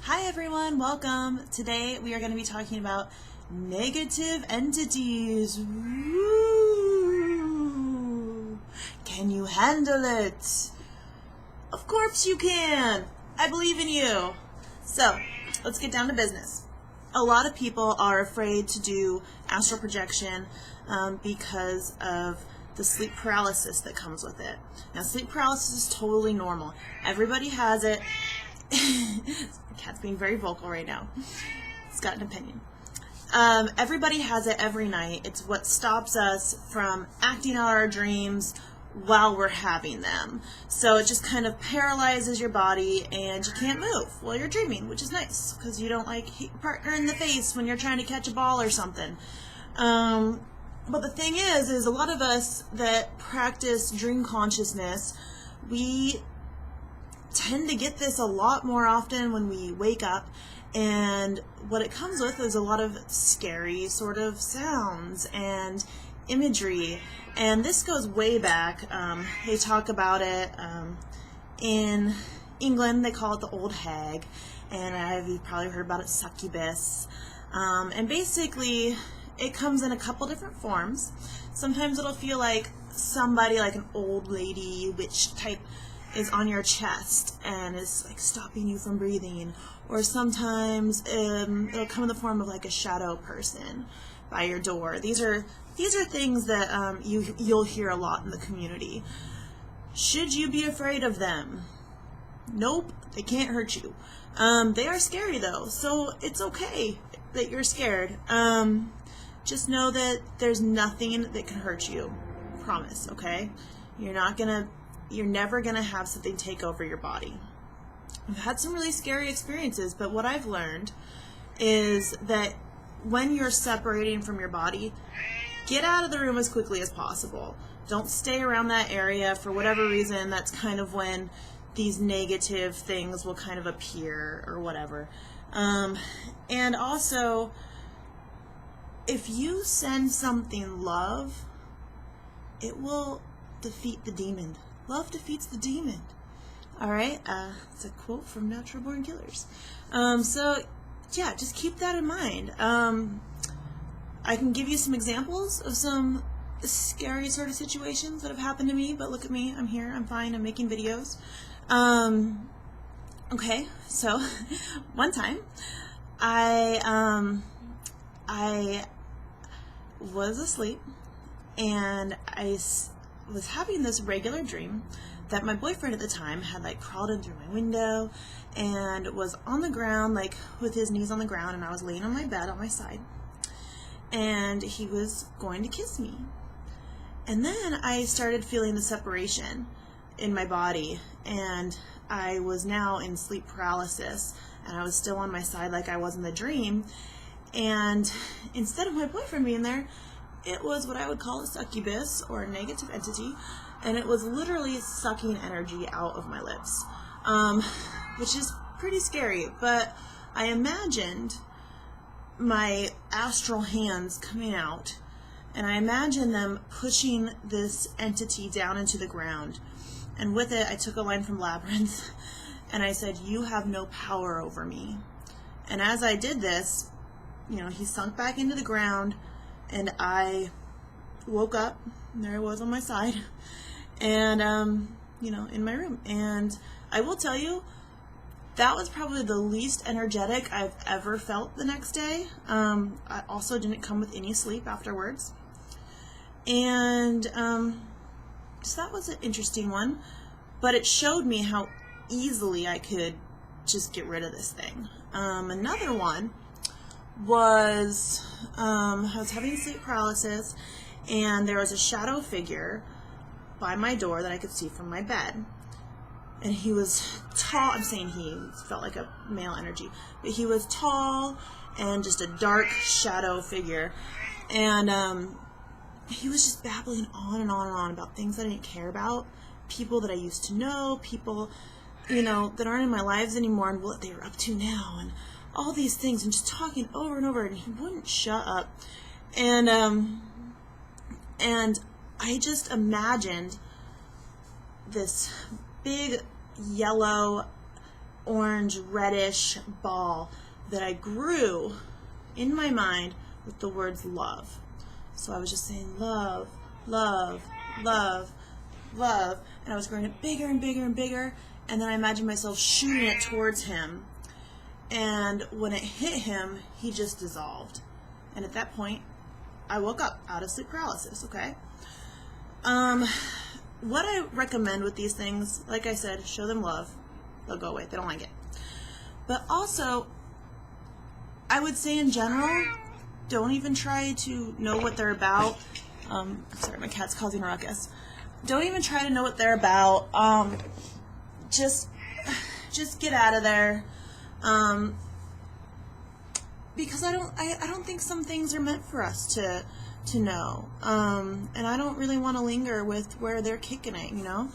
Hi everyone, welcome. Today we are going to be talking about negative entities. Woo! Can you handle it? Of course you can. I believe in you. So, let's get down to business. A lot of people are afraid to do astral projection because of the sleep paralysis that comes with it. Now, sleep paralysis is totally normal. Everybody has it. Cat's being very vocal right now. It's got an opinion. Everybody has it every night. It's what stops us from acting out our dreams while we're having them. So it just kind of paralyzes your body and you can't move while you're dreaming, which is nice because you don't like hit your partner in the face when you're trying to catch a ball or something. But the thing is a lot of us that practice dream consciousness, we tend to get this a lot more often when we wake up, and what it comes with is a lot of scary sort of sounds and imagery, and this goes way back. They talk about it in England. They call it the Old Hag, and you've probably heard about it, succubus, and basically it comes in a couple different forms. Sometimes it'll feel like somebody, like an old lady witch type, is on your chest and is like stopping you from breathing, or sometimes it'll come in the form of like a shadow person by your door. These are things that you'll hear a lot in the community. Should you be afraid of them? Nope, they can't hurt you. They are scary though, so it's okay that you're scared. Just know that there's nothing that can hurt you. Promise, okay? You're never going to have something take over your body. I've had some really scary experiences, but what I've learned is that when you're separating from your body, get out of the room as quickly as possible. Don't stay around that area for whatever reason. That's kind of when these negative things will kind of appear or whatever. And also, if you send something love, it will defeat the demon. Love defeats the demon. All right, it's a quote from Natural Born Killers. So yeah, just keep that in mind. I can give you some examples of some scary sort of situations that have happened to me, but look at me, I'm here, I'm fine, I'm making videos. Okay, so one time I was asleep and I was having this regular dream that my boyfriend at the time had like crawled in through my window and was on the ground, like with his knees on the ground, and I was laying on my bed on my side, and he was going to kiss me. And then I started feeling the separation in my body, and I was now in sleep paralysis, and I was still on my side like I was in the dream, and instead of my boyfriend being there, it was what I would call a succubus, or a negative entity, and it was literally sucking energy out of my lips, which is pretty scary. But I imagined my astral hands coming out, and I imagined them pushing this entity down into the ground, and with it I took a line from Labyrinth, and I said, "You have no power over me." And as I did this, he sunk back into the ground, and I woke up, and there I was on my side, and, in my room. And I will tell you, that was probably the least energetic I've ever felt the next day. I also didn't come with any sleep afterwards. And so that was an interesting one, but it showed me how easily I could just get rid of this thing. Another one was, I was having sleep paralysis, and there was a shadow figure by my door that I could see from my bed, and he was tall. I'm saying he felt like a male energy, but he was tall and just a dark shadow figure, and he was just babbling on and on and on about things I didn't care about, people that I used to know, people that aren't in my lives anymore, and what they were up to now, and all these things, and just talking over and over, and he wouldn't shut up. And I just imagined this big yellow orange reddish ball that I grew in my mind with the words love. So I was just saying love, love, love, love, and I was growing it bigger and bigger and bigger, and then I imagined myself shooting it towards him, and when it hit him, he just dissolved. And at that point, I woke up out of sleep paralysis, okay? What I recommend with these things, like I said, show them love. They'll go away. They don't like it. But also, I would say in general, don't even try to know what they're about. Sorry, my cat's causing a ruckus. Don't even try to know what they're about. Just get out of there. Because I don't think some things are meant for us to know. And I don't really want to linger with where they're kicking it, you know.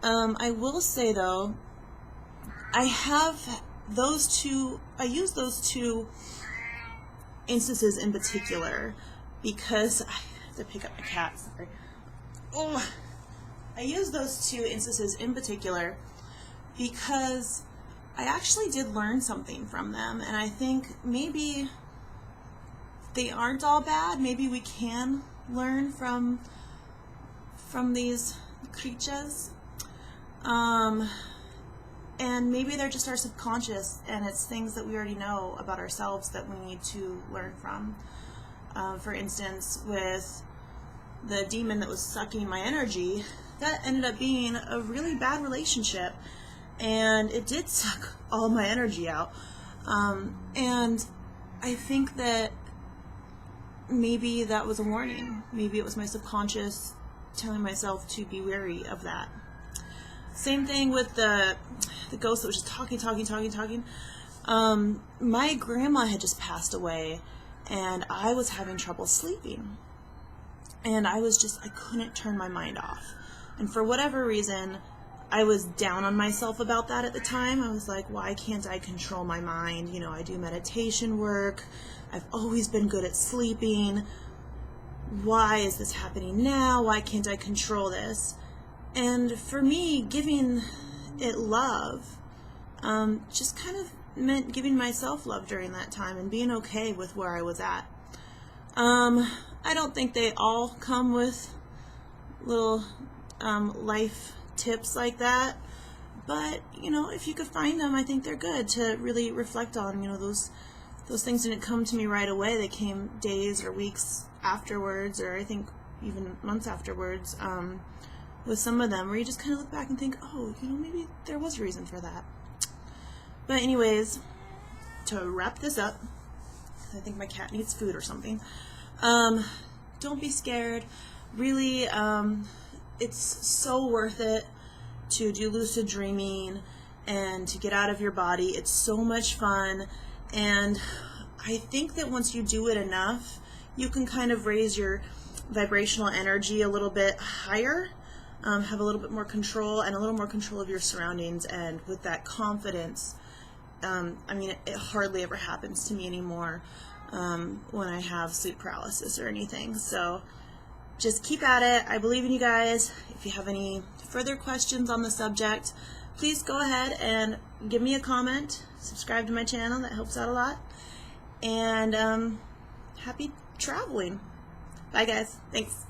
I will say though, I use those two instances in particular because I have to pick up my cat. Sorry. Oh, I use those two instances in particular because I actually did learn something from them, and I think maybe they aren't all bad. Maybe we can learn from these creatures. And maybe they're just our subconscious, and it's things that we already know about ourselves that we need to learn from. For instance, with the demon that was sucking my energy, that ended up being a really bad relationship, and it did suck all my energy out. And I think that maybe that was a warning. Maybe it was my subconscious telling myself to be wary of that. Same thing with the ghost that was just talking. My grandma had just passed away, and I was having trouble sleeping. And I couldn't turn my mind off. And for whatever reason, I was down on myself about that at the time. I was like, why can't I control my mind? You know, I do meditation work. I've always been good at sleeping. Why is this happening now? Why can't I control this? And for me, giving it love just kind of meant giving myself love during that time and being okay with where I was at. I don't think they all come with little life tips like that, but you know, if you could find them, I think they're good to really reflect on. You know, those things didn't come to me right away. They came days or weeks afterwards, or I think even months afterwards. With some of them, where you just kind of look back and think, oh, you know, maybe there was a reason for that. But anyways, to wrap this up, I think my cat needs food or something. Don't be scared. Really, it's so worth it to do lucid dreaming and to get out of your body. It's so much fun, and I think that once you do it enough, you can kind of raise your vibrational energy a little bit higher. Have a little bit more control and a little more control of your surroundings, and with that confidence, I mean, it hardly ever happens to me anymore when I have sleep paralysis or anything. So just keep at it. I believe in you guys. If you have any further questions on the subject, please go ahead and give me a comment. Subscribe to my channel. That helps out a lot. And happy traveling. Bye guys. Thanks.